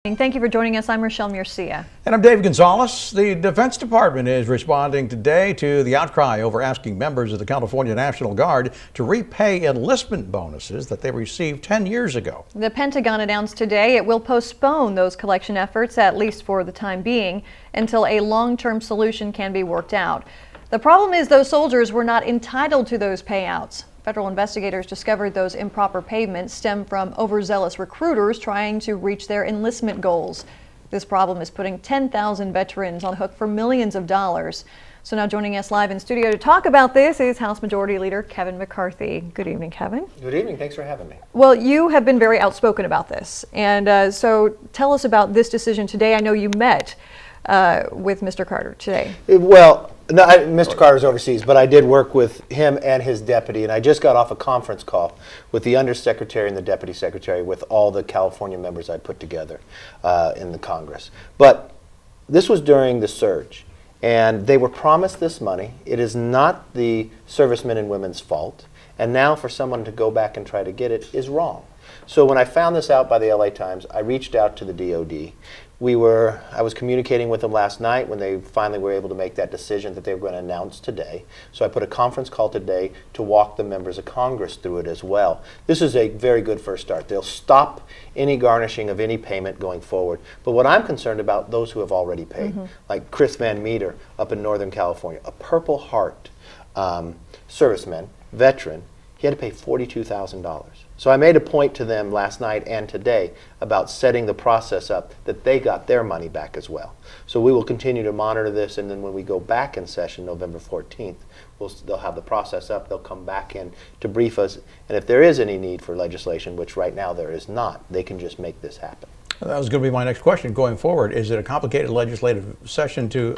Thank you for joining us. I'm Rochelle Murcia. And I'm Dave Gonzalez. The Defense Department is responding today to the outcry over asking members of the California National Guard to repay enlistment bonuses that they received 10 years ago. The Pentagon announced today it will postpone those collection efforts, at least for the time being, until a long-term solution can be worked out. The problem is those soldiers were not entitled to those payouts. Federal investigators discovered those improper payments stem from overzealous recruiters trying to reach their enlistment goals. This problem is putting 10,000 veterans on the hook for millions of dollars. So now joining us live in studio to talk about this is House Majority Leader Kevin McCarthy. Good evening, Kevin. Good evening. Thanks for having me. Well, you have been very outspoken about this. And so tell us about this decision today. I know you met with Mr. Carter today. Well, no, Mr. Carter's overseas, but I did work with him and his deputy, and I just got off a conference call with the undersecretary and the deputy secretary with all the California members I put together in the Congress. But this was during the surge, and they were promised this money. It is not the servicemen and women's fault, and now for someone to go back and try to get it is wrong. So when I found this out by the LA Times, I reached out to the DOD. I was communicating with them last night when they finally were able to make that decision that they were going to announce today. So I put a conference call today to walk the members of Congress through it as well. This is a very good first start. They'll stop any garnishing of any payment going forward. But what I'm concerned about, those who have already paid, like Chris Van Meter up in Northern California, a Purple Heart serviceman, veteran, he had to pay $42,000. So I made a point to them last night and today about setting the process up that they got their money back as well. So we will continue to monitor this, and then when we go back in session November 14th, they'll have the process up. They'll come back in to brief us, and if there is any need for legislation, which right now there is not, they can just make this happen. That was going to be my next question going forward. Is it a complicated legislative session to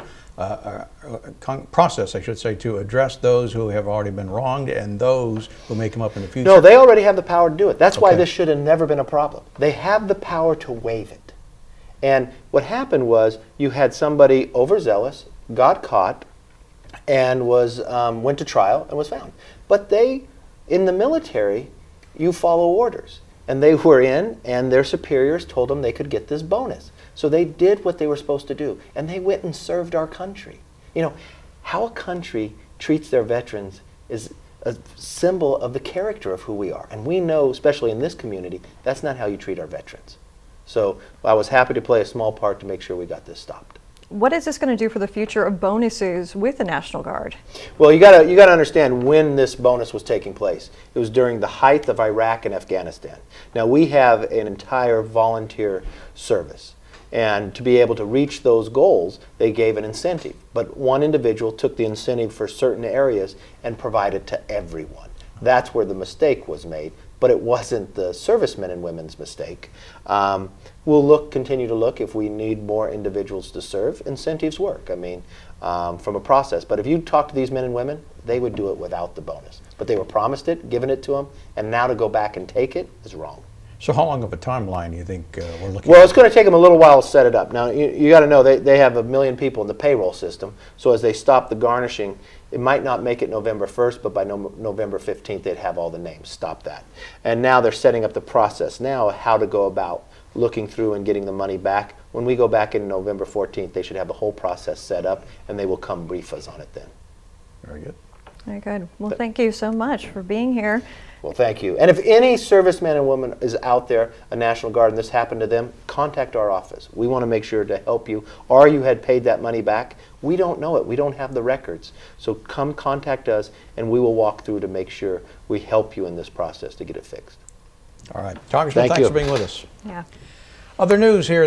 process, I should say, to address those who have already been wronged and those who may come up in the future? No, they already have the power to do it. That's why this should have never been a problem. They have the power to waive it. And what happened was you had somebody overzealous, got caught, and went to trial and was found. But in the military, you follow orders. And they were in, and their superiors told them they could get this bonus. So they did what they were supposed to do, and they went and served our country. You know, how a country treats their veterans is a symbol of the character of who we are. And we know, especially in this community, that's not how you treat our veterans. So I was happy to play a small part to make sure we got this stopped. What is this going to do for the future of bonuses with the National Guard? Well, you got to understand when this bonus was taking place. It was during the height of Iraq and Afghanistan. Now we have an entire volunteer service, and to be able to reach those goals, they gave an incentive. But one individual took the incentive for certain areas and provided to everyone. That's where the mistake was made, but it wasn't the servicemen and women's mistake. We'll continue to look if we need more individuals to serve. Incentives work, I mean, from a process. But if you talk to these men and women, they would do it without the bonus. But they were promised it, given it to them, and now to go back and take it is wrong. So how long of a timeline do you think we're looking at? Well, it's going to take them a little while to set it up. Now, you got to know they have 1 million people in the payroll system, so as they stop the garnishing, it might not make it November 1st, but by November 15th, they'd have all the names. Stop that. And now they're setting up the process now, how to go about looking through and getting the money back. When we go back in November 14th, they should have the whole process set up, and they will come brief us on it then. Very good. Very good. Well, thank you so much for being here. Well, thank you. And if any serviceman and woman is out there, a National Guard, and this happened to them, contact our office. We want to make sure to help you. Or you had paid that money back. We don't know it. We don't have the records. So come contact us, and we will walk through to make sure we help you in this process to get it fixed. All right. Congressman, thanks for being with us. Yeah. Other news here.